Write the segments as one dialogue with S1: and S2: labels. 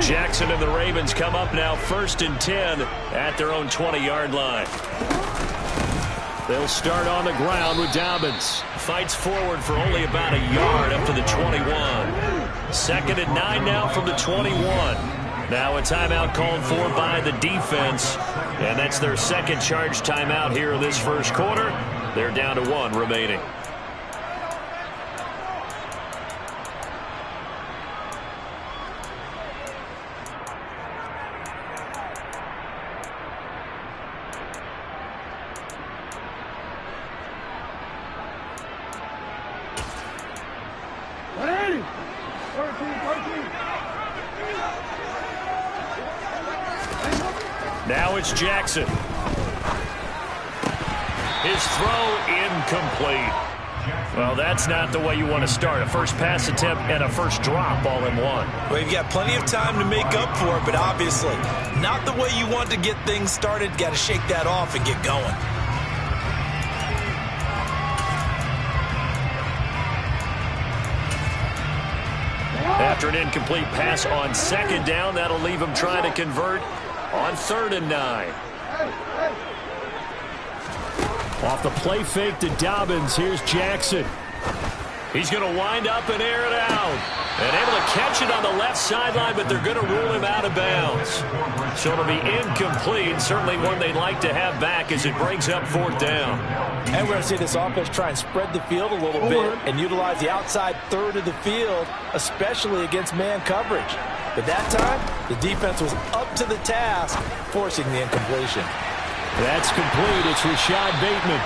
S1: Jackson and the Ravens come up now 1st and 10 at their own 20-yard line. They'll start on the ground with Dobbins. Fights forward for only about a yard up to the 21. 2nd and 9 now from the 21. Now a timeout called for by the defense. And that's their second charge timeout here in this first quarter. They're down to 1 remaining. Now it's Jackson. His throw incomplete. Well, that's not the way you want to start. A first pass attempt and a first drop all in one.
S2: Well, you've got plenty of time to make up for it, but obviously not the way you want to get things started. Got to shake that off and get going.
S1: After an incomplete pass on 2nd down, that'll leave him trying to convert on 3rd and 9. Off the play fake to Dobbins, here's Jackson. He's going to wind up and air it out. And able to catch it on the left sideline, but they're going to rule him out of bounds. So it'll be incomplete. Certainly one they'd like to have back as it brings up 4th down.
S2: And we're going to see this offense try and spread the field a little bit and utilize the outside third of the field, especially against man coverage. But that time, the defense was up to the task, forcing the incompletion.
S1: That's complete. It's Rashad Bateman.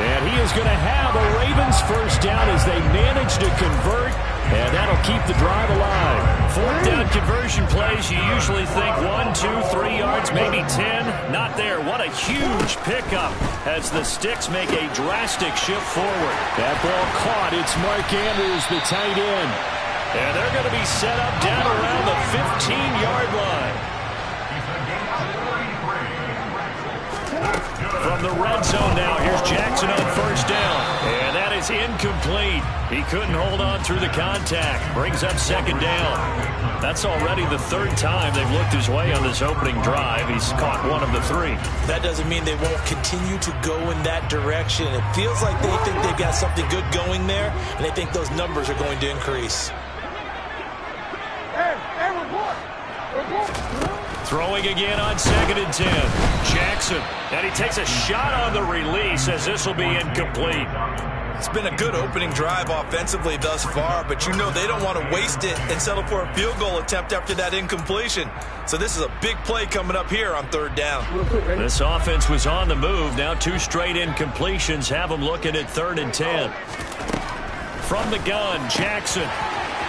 S1: And he is going to have a Ravens first down as they manage to convert, and that'll keep the drive alive. 4th down conversion plays, you usually think 1, 2, 3 yards, maybe 10. Not there. What a huge pickup as the Sticks make a drastic shift forward. That ball caught. It's Mark Andrews, the tight end. And they're going to be set up down around the 15-yard line. From the red zone now, here's Jackson on 1st down. And that is incomplete. He couldn't hold on through the contact. Brings up 2nd down. That's already the 3rd time they've looked his way on this opening drive. He's caught 1 of the 3.
S2: That doesn't mean they won't continue to go in that direction. It feels like they think they've got something good going there, and they think those numbers are going to increase.
S1: Throwing again on 2nd and 10. Jackson. And he takes a shot on the release as this will be incomplete.
S2: It's been a good opening drive offensively thus far, but you know they don't want to waste it and settle for a field goal attempt after that incompletion. So this is a big play coming up here on 3rd down.
S1: This offense was on the move. Now 2 straight incompletions have them looking at 3rd and 10. From the gun, Jackson.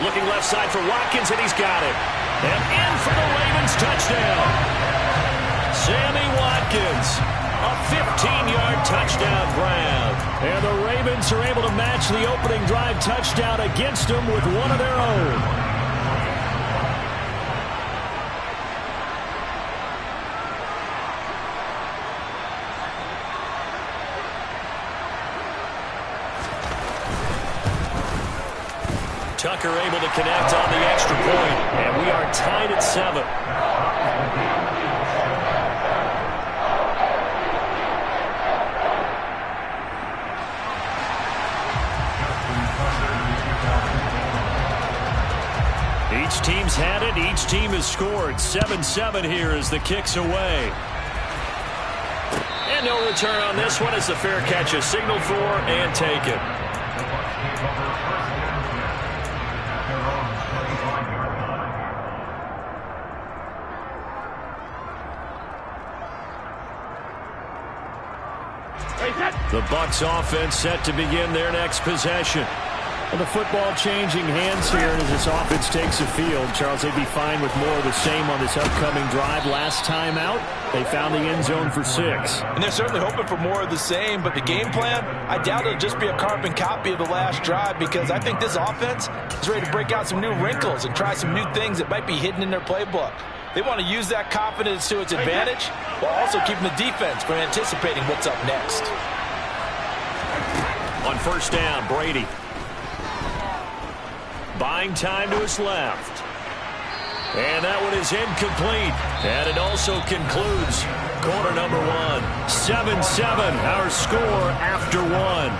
S1: Looking left side for Watkins, and he's got it. And in for the Ravens touchdown. Sammy Watkins, a 15-yard touchdown grab. And the Ravens are able to match the opening drive touchdown against them with one of their own. Tucker able to connect on the extra point, and we are tied at 7. Each team's had it. Each team has scored. 7-7 here as the kick's away. And no return on this one as the fair catch is signaled for and taken. The Bucs offense set to begin their next possession. Well, the football changing hands here as this offense takes the field. Charles, they'd be fine with more of the same on this upcoming drive. Last time out, they found the end zone for 6.
S2: And they're certainly hoping for more of the same, but the game plan, I doubt it'll just be a carbon copy of the last drive, because I think this offense is ready to break out some new wrinkles and try some new things that might be hidden in their playbook. They want to use that confidence to its advantage while also keeping the defense from anticipating what's up next.
S1: On 1st down, Brady. Buying time to his left. And that one is incomplete. And it also concludes quarter number one. 7-7, our score after one.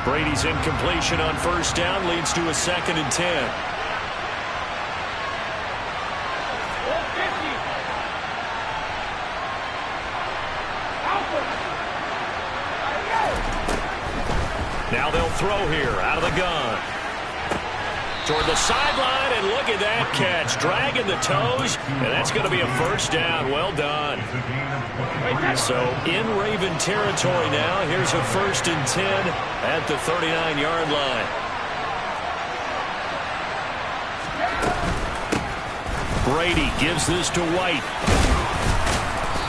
S1: Brady's incompletion on first down leads to a 2nd and 10. Now they'll throw here out of the gun. Toward the sideline, and look at that catch. Dragging the toes, and that's going to be a first down. Well done. So in Raven territory now. Here's a 1st and 10 at the 39-yard line. Brady gives this to White.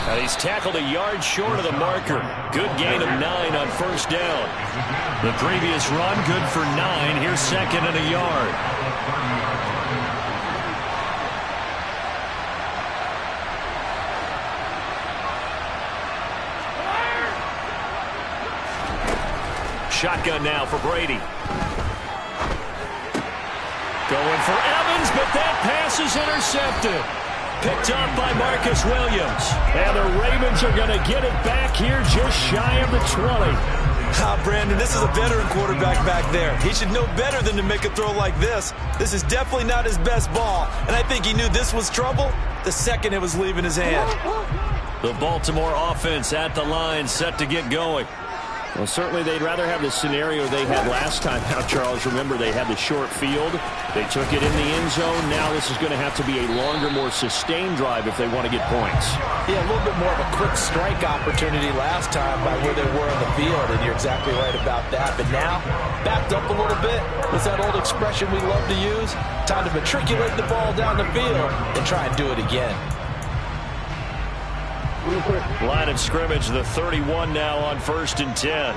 S1: And he's tackled a yard short of the marker. Good gain of 9 on first down. The previous run, good for 9. Here's 2nd and a yard. Shotgun now for Brady. Going for Evans, but that pass is intercepted. Picked up by Marcus Williams. And the Ravens are going to get it back here just shy of the 20.
S2: Brandon, this is a veteran quarterback back there. He should know better than to make a throw like this. This is definitely not his best ball. And I think he knew this was trouble the second it was leaving his hand.
S1: The Baltimore offense at the line, set to get going.
S3: Well, certainly they'd rather have the scenario they had last time out, Charles. Remember, they had the short field. They took it in the end zone. Now this is going to have to be a longer, more sustained drive if they want to get points.
S2: Yeah, a little bit more of a quick strike opportunity last time by where they were on the field, and you're exactly right about that. But now, backed up a little bit. What's that old expression we love to use? Time to matriculate the ball down the field and try and do it again.
S1: Line of scrimmage, the 31 now on 1st and 10.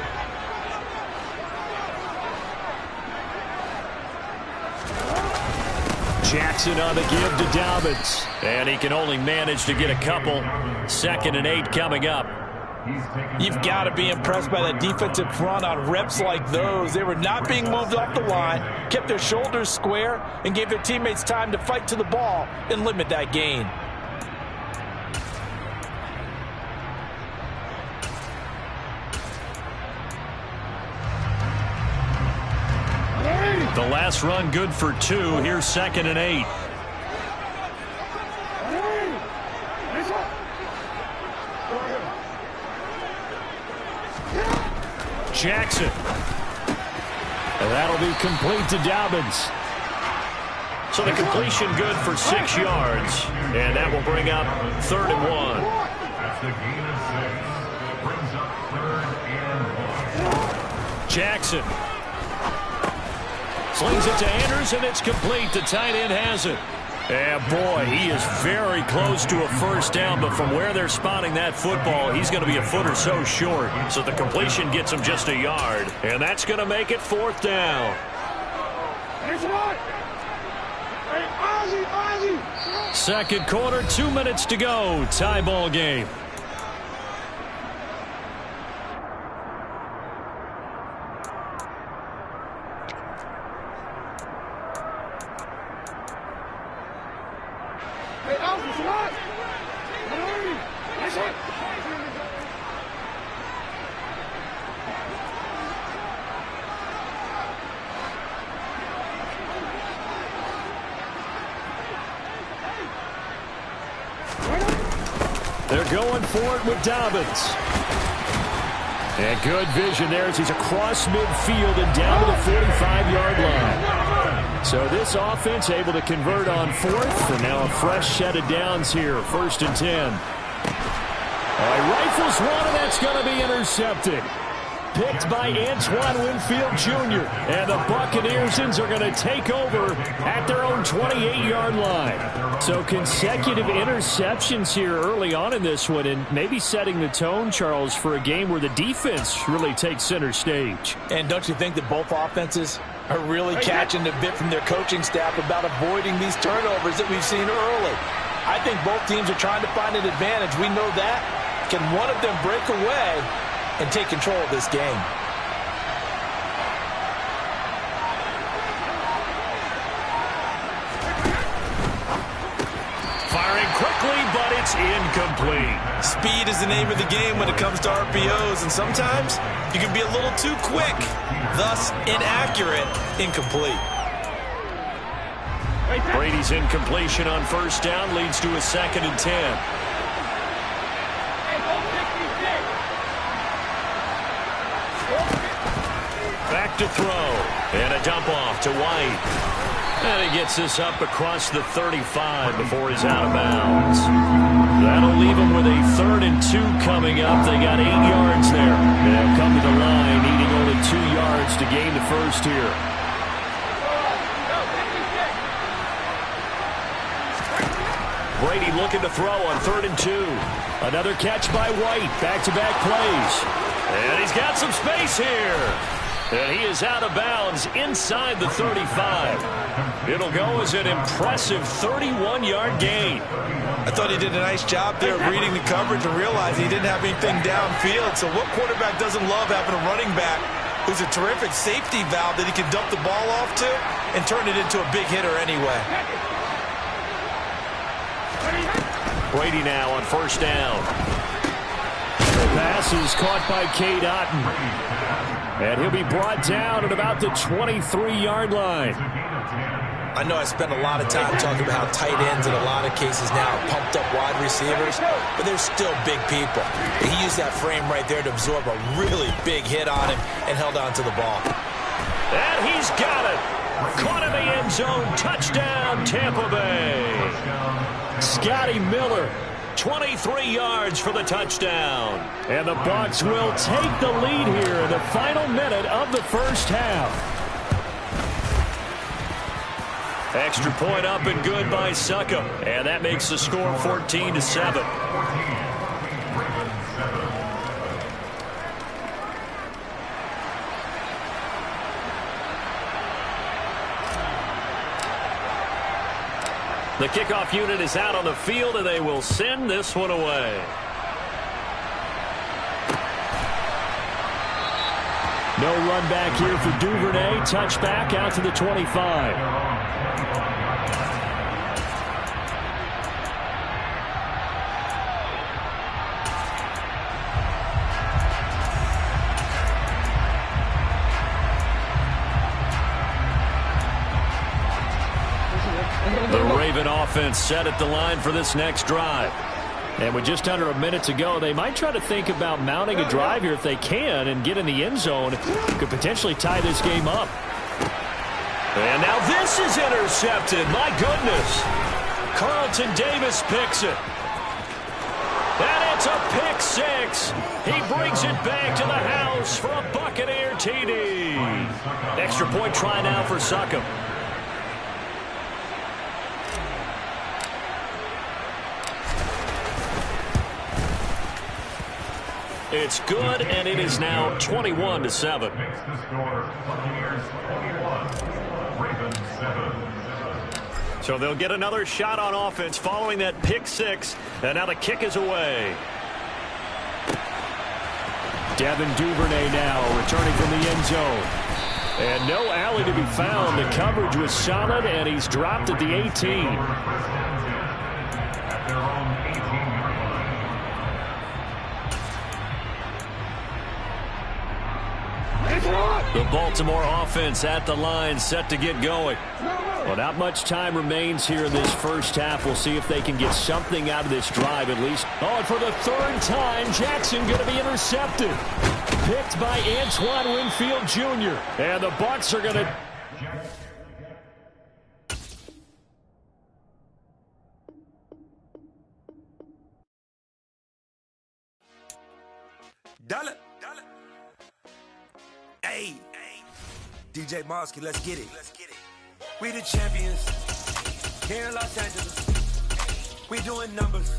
S1: Jackson on the give to Dobbins. And he can only manage to get a couple. 2nd and 8 coming up.
S2: You've got to be impressed by that defensive front on reps like those. They were not being moved off the line, kept their shoulders square, and gave their teammates time to fight to the ball and limit that gain.
S1: The last run good for 2. Here's 2nd and 8. Jackson. And that'll be complete to Dobbins. So the completion good for 6 yards. And that will bring up 3rd and 1. Jackson. Slings it to Andrews, and it's complete. The tight end has it. And boy, he is very close to a first down, but from where they're spotting that football, he's going to be a foot or so short. So the completion gets him just a yard, and that's going to make it 4th down. Second quarter, 2 minutes to go. Tie ball game. They're going for it with Dobbins. And good vision there as he's across midfield and down to the 45-yard line. So this offense able to convert on 4th, and now a fresh set of downs here, 1st and 10. He rifles one, and that's going to be intercepted. Picked by Antoine Winfield Jr. And the Buccaneers are going to take over at their own 28-yard line. So consecutive interceptions here early on in this one, and maybe setting the tone, Charles, for a game where the defense really takes center stage.
S2: And don't you think that both offenses are really catching the bit from their coaching staff about avoiding these turnovers that we've seen early? I think both teams are trying to find an advantage. We know that. Can one of them break away and take control of this game?
S1: Firing quickly, but it's incomplete.
S2: Speed is the name of the game when it comes to RPOs, and sometimes you can be a little too quick, thus inaccurate, incomplete.
S1: Brady's incompletion on first down leads to a 2nd and 10. Back to throw. And a dump off to White. And he gets this up across the 35 before he's out of bounds. That'll leave him with a 3rd and 2 coming up. They got 8 yards there. They'll come to the line, needing only 2 yards to gain the first here. Brady looking to throw on 3rd and 2. Another catch by White. Back-to-back plays. And he's got some space here. And he is out of bounds inside the 35. It'll go as an impressive 31-yard gain.
S2: I thought he did a nice job there of reading the coverage and realizing he didn't have anything downfield. So what quarterback doesn't love having a running back who's a terrific safety valve that he can dump the ball off to and turn it into a big hitter anyway?
S1: Brady now on first down. The pass is caught by Cade Otton. And he'll be brought down at about the 23-yard line.
S2: I know I spent a lot of time talking about how tight ends in a lot of cases now are pumped up wide receivers, but they're still big people. He used that frame right there to absorb a really big hit on him and held on to the ball.
S1: And he's got it. Caught in the end zone. Touchdown, Tampa Bay. Scotty Miller, 23 yards for the touchdown. And the Bucs will take the lead here in the final minute of the first half. Extra point up and good by Succop. And that makes the score 14-7. The kickoff unit is out on the field, and they will send this one away. No run back here for Duvernay. Touchback out to the 25. The Raven offense set at the line for this next drive. And with just under a minute to go, they might try to think about mounting a drive here if they can and get in the end zone. Could potentially tie this game up. And now this is intercepted. My goodness. Carlton Davis picks it. And it's a pick six. He brings it back to the house for a Buccaneer TD. Extra point try now for Succop. It's good, and it is now 21-7. So they'll get another shot on offense following that pick six, and now the kick is away. Devin Duvernay now returning from the end zone. And no alley to be found. The coverage was solid, and he's dropped at the 18. The Baltimore offense at the line, set to get going. Well, not much time remains here in this first half. We'll see if they can get something out of this drive at least. Oh, and for the third time, Jackson going to be intercepted. Picked by Antoine Winfield Jr. And the Bucs are going to...
S4: Dollar. Hey, DJ Mosky, let's get it. We the champions here in Los Angeles. We doing numbers.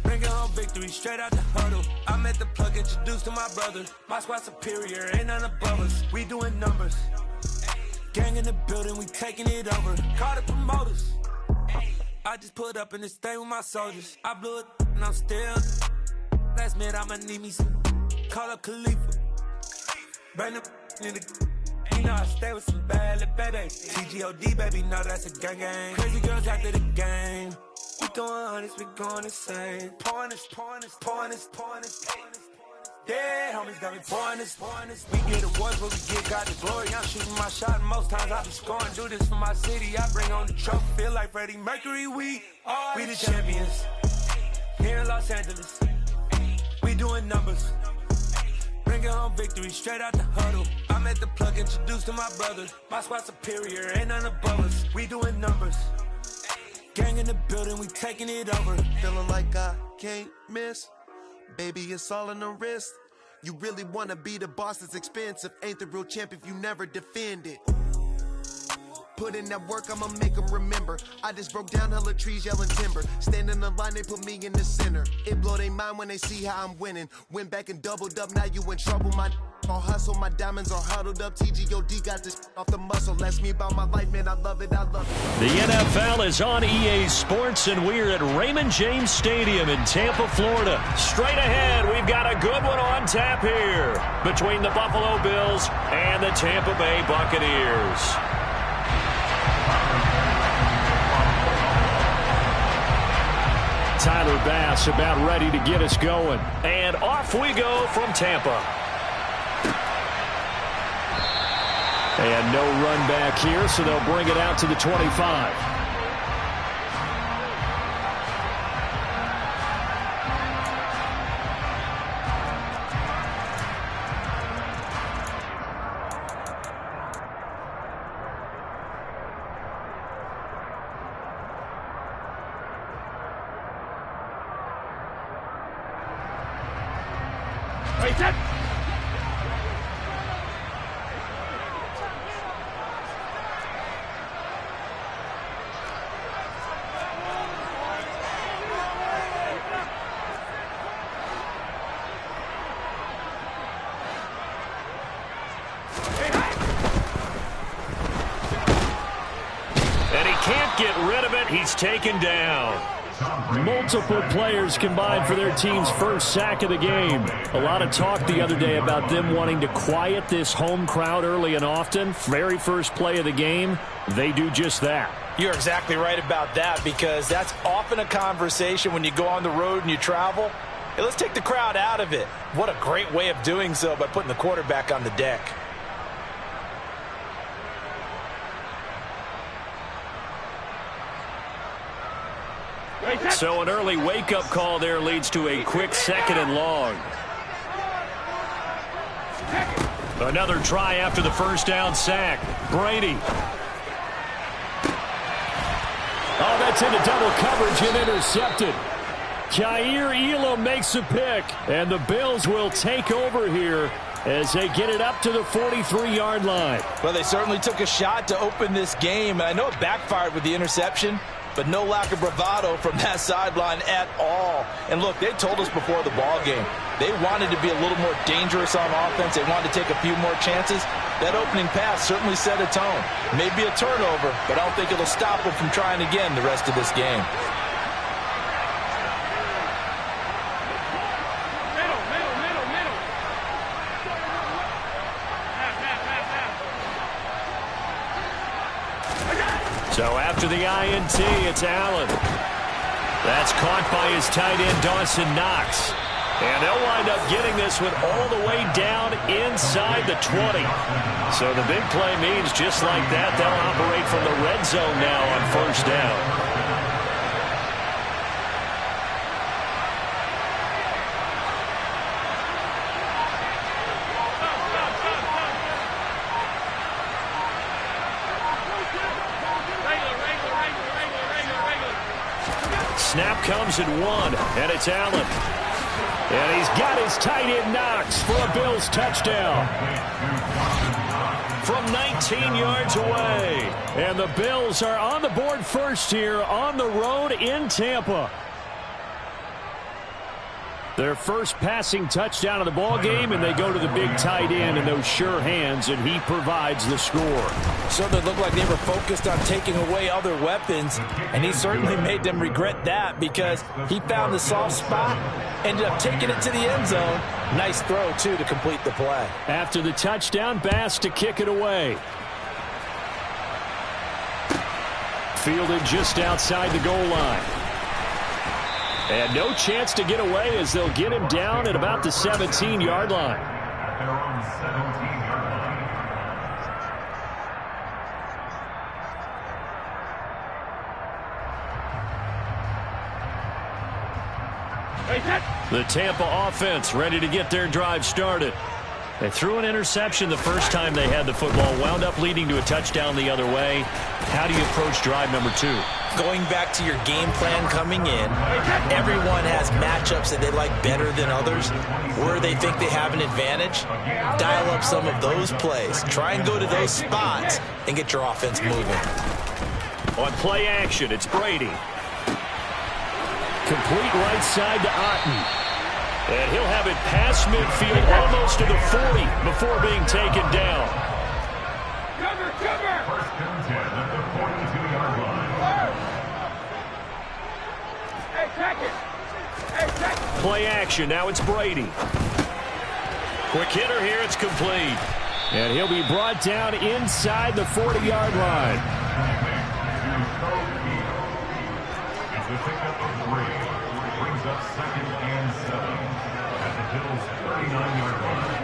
S4: Bringing home victory straight out the huddle. I'm at the plug, introduced to my brother. My squad superior, ain't none above us. We doing numbers. Gang in the building, we taking it over. Call the promoters. I just put up in this thing with my soldiers. I blew it and I'm still. Last minute I'ma need me some. Call up Khalifa. Bring them in the. You know I stay with some bad little babies. TGOD, baby, know that's a gang gang. Crazy girls after the game. We going honest, we going insane. Pouring this. Yeah, homies got me pouring this. We get awards, but we get God the glory. I'm shooting my shot, and most times I be scoring. Do this for my city, I bring on the trophy. Feel like Freddie Mercury, we the champions. Here in Los Angeles, we doing numbers. Bringing home victory straight out the huddle. I'm at the plug, introduced to my brothers. My squad superior, ain't none above us. We doing numbers. Gang in the building, we taking it over.
S5: Feeling like I can't miss. Baby, it's all in the wrist. You really wanna be the boss, it's expensive. Ain't the real champ if you never defend it. Put in that work, I'ma make them remember. I just broke down hella trees, yelling timber. Stand in the line, they put me in the center. It blow their mind when they see how I'm winning. Went back and doubled up, now you in trouble. My all hustle, my diamonds are huddled up. TGOD got this off the muscle. Ask me about my life, man, I love it, I love it.
S1: The NFL is on EA Sports, and we're at Raymond James Stadium in Tampa, Florida. Straight ahead, we've got a good one on tap here between the Buffalo Bills and the Tampa Bay Buccaneers. Tyler Bass about ready to get us going. And off we go from Tampa. And no run back here, so they'll bring it out to the 25. Get rid of it. He's taken down. Multiple players combined for their team's first sack of the game. A lot of talk the other day about them wanting to quiet this home crowd early and often. Very first play of the game, they do just that.
S2: You're exactly right about that, because that's often a conversation when you go on the road and you travel. Hey, let's take the crowd out of it. What a great way of doing so by putting the quarterback on the deck.
S1: So an early wake-up call there leads to a quick 2nd and long. Another try after the first down sack. Brady. Oh, that's into double coverage and intercepted. Kaiir Elam makes a pick, and the Bills will take over here as they get it up to the 43-yard line.
S2: Well, they certainly took a shot to open this game, and I know it backfired with the interception, but no lack of bravado from that sideline at all. And look, they told us before the ball game, they wanted to be a little more dangerous on offense. They wanted to take a few more chances. That opening pass certainly set a tone. Maybe a turnover, but I don't think it'll stop them from trying again the rest of this game.
S1: So after the INT, it's Allen. That's caught by his tight end, Dawson Knox. And they'll wind up getting this one all the way down inside the 20. So the big play means just like that, they'll operate from the red zone now on first down. Snap comes at 1, and it's Allen. And he's got his tight end Knox for a Bills touchdown. From 19 yards away. And the Bills are on the board first here on the road in Tampa.
S3: Their first passing touchdown of the ball game, and they go to the big tight end in those sure hands, and he provides the score.
S2: Certainly looked like they were focused on taking away other weapons, and he certainly made them regret that because he found the soft spot, ended up taking it to the end zone. Nice throw, too, to complete the play.
S3: After the touchdown, Bass to kick it away. Fielded just outside the goal line. And no chance to get away as they'll get him down at about the 17-yard line.
S6: They're on the 17-yard line.
S3: The Tampa offense ready to get their drive started. They threw an interception the first time they had the football, wound up leading to a touchdown the other way. How do you approach drive number 2?
S2: Going back to your game plan coming in, everyone has matchups that they like better than others. Where they think they have an advantage, dial up some of those plays. Try and go to those spots and get your offense moving.
S3: On play action, it's Brady. Complete right side to Otten. And he'll have it past midfield almost to the 40 before being taken down.
S6: Cover! First and 10 at the 42-yard line. Hey,
S3: play action, now it's Brady. Quick hitter here, it's complete. And he'll be brought down inside the 40-yard line.
S6: It's a pickup of 3. Brings up 2nd and 7 at the Bills' 39-yard line.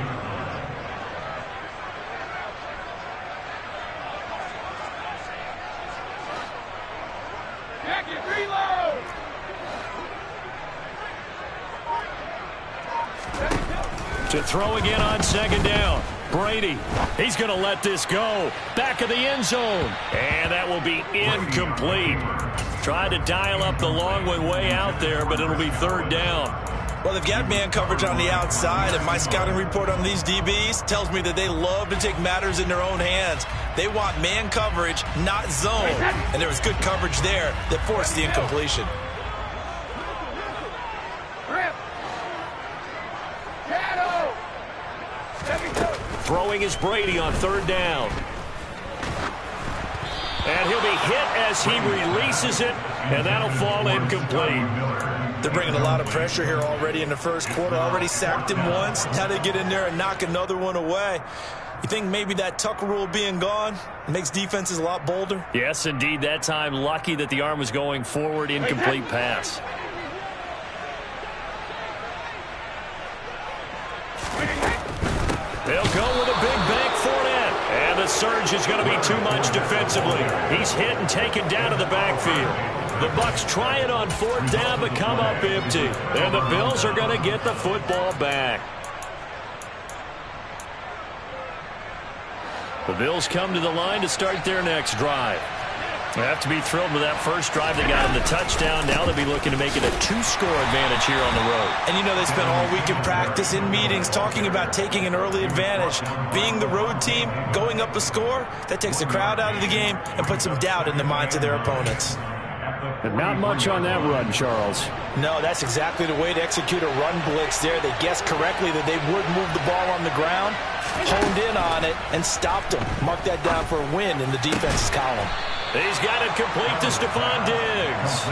S3: To throw again on 2nd down. Brady, he's going to let this go. Back of the end zone. And that will be incomplete. Tried to dial up the long one way out there, but it'll be 3rd down.
S2: Well, they've got man coverage on the outside, and my scouting report on these DBs tells me that they love to take matters in their own hands. They want man coverage, not zone. And there was good coverage there that forced the incompletion.
S3: Throwing is Brady on 3rd down. And he'll be hit as he releases it, and that'll fall incomplete.
S2: They're bringing a lot of pressure here already in the first quarter. Already sacked him once. Now they get in there and knock another one away. You think maybe that Tucker rule being gone makes defenses a lot bolder?
S3: Yes, indeed. That time, lucky that the arm was going forward. Incomplete pass. They'll go with a big bank Fournette. And the surge is going to be too much defensively. He's hit and taken down to the backfield. The Bucs try it on 4th down, but come up empty. And the Bills are going to get the football back. The Bills come to the line to start their next drive. They have to be thrilled with that first drive. They got them the touchdown. Now they'll be looking to make it a 2-score advantage here on the road.
S2: And you know they spent all week in practice, in meetings, talking about taking an early advantage. Being the road team, going up a score, that takes the crowd out of the game and puts some doubt in the minds of their opponents.
S3: And not much on that run, Charles.
S2: No, that's exactly the way to execute a run blitz there. They guessed correctly that they would move the ball on the ground, honed in on it, and stopped them. Mark that down for a win in the defense's column.
S3: He's got it complete to Stephon Diggs.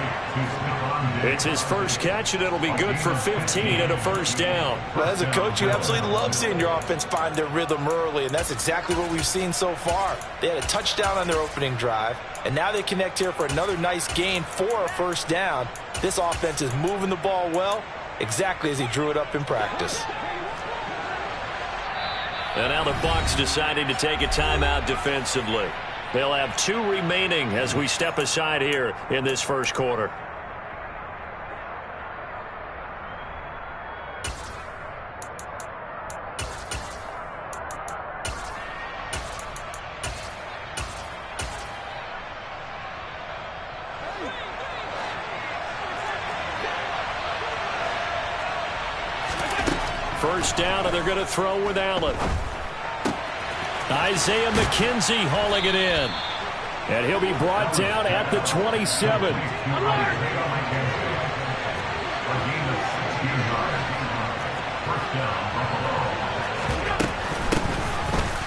S3: It's his first catch, and it'll be good for 15 and a 1st down.
S2: Well, as a coach, you absolutely love seeing your offense find their rhythm early, and that's exactly what we've seen so far. They had a touchdown on their opening drive, and now they connect here for another nice gain for a 1st down. This offense is moving the ball well, exactly as he drew it up in practice.
S3: And now the Bucs deciding to take a timeout defensively. They'll have 2 remaining as we step aside here in this first quarter. First down, and they're going to throw with Allen. Isaiah McKenzie hauling it in. And he'll be brought down at the 27.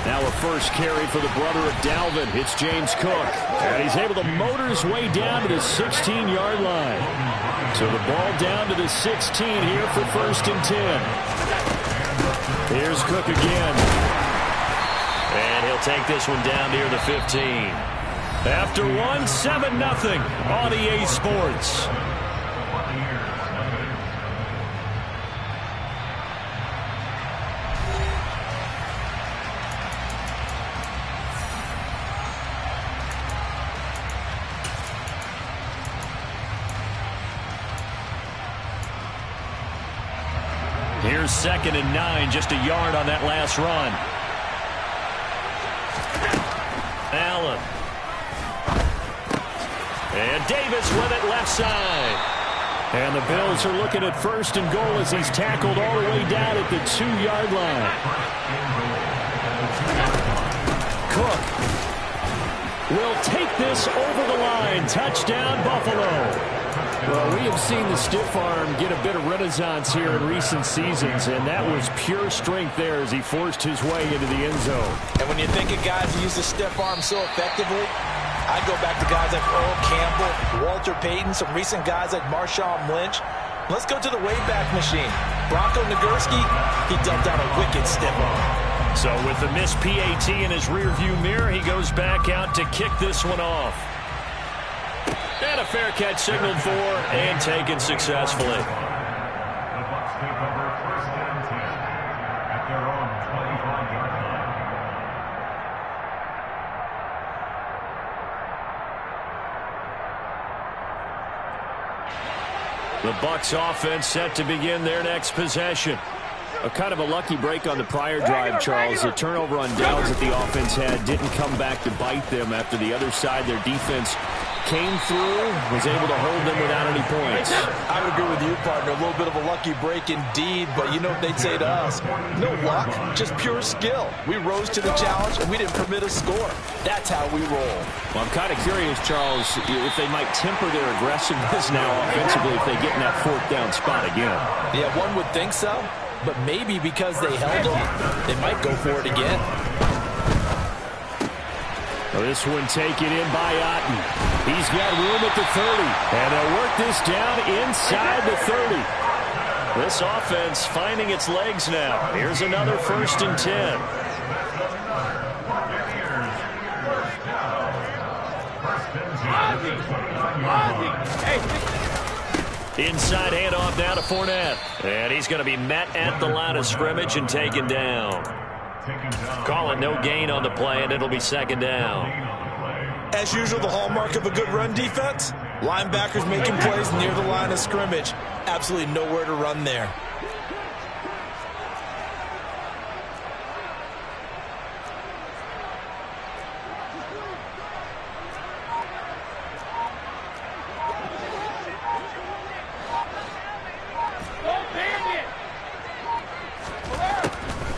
S3: Now a first carry for the brother of Dalvin. It's James Cook. And he's able to motor his way down to the 16-yard line. So the ball down to the 16 here for 1st and 10. Here's Cook again. And he'll take this one down near the 15. After one, 7-0 on EA Sports. Here's 2nd and 9, just a yard on that last run. Allen. And Davis with it left side. And the Bills are looking at 1st and goal as he's tackled all the way down at the 2-yard line. Cook will take this over the line. Touchdown, Buffalo. Well, we have seen the stiff arm get a bit of renaissance here in recent seasons, and that was pure strength there as he forced his way into the end zone.
S2: And when you think of guys who use the stiff arm so effectively, I go back to guys like Earl Campbell, Walter Payton, some recent guys like Marshawn Lynch. Let's go to the Wayback Machine. Bronco Nagurski, he dumped out a wicked stiff arm.
S3: So with the missed PAT in his rearview mirror, he goes back out to kick this one off. And a fair catch signaled for and taken successfully.
S6: The Bucs take over 1st and 10 at their own 25-yard line.
S3: The Bucs offense set to begin their next possession. A kind of a lucky break on the prior drive, Charles. The turnover on downs that the offense had didn't come back to bite them after the other side. Their defense came through, was able to hold them without any points.
S2: I would agree with you, partner. A little bit of a lucky break indeed, but you know what they'd say to us? No luck, just pure skill. We rose to the challenge, and we didn't permit a score. That's how we roll.
S3: Well, I'm kind of curious, Charles, if they might temper their aggressiveness now offensively if they get in that 4th down spot again.
S2: Yeah, one would think so, but maybe because they held them, they might go for it again.
S3: Well, this one taken in by Otten. He's got room at the 30, and they'll work this down inside the 30. This offense finding its legs now. Here's another 1st and 10. Inside handoff now to Fournette. And he's going to be met at the line of scrimmage and taken down. Call it no gain on the play, and it'll be 2nd down.
S2: As usual, the hallmark of a good run defense, linebackers making plays near the line of scrimmage. Absolutely nowhere to run there.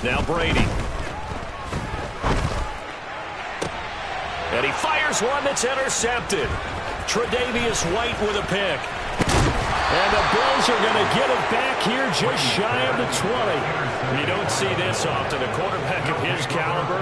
S3: Now Brady. And he fires one that's intercepted. Tre'Davious White with a pick. And the Bills are going to get it back here just shy of the 20. You don't see this often. A quarterback of his caliber,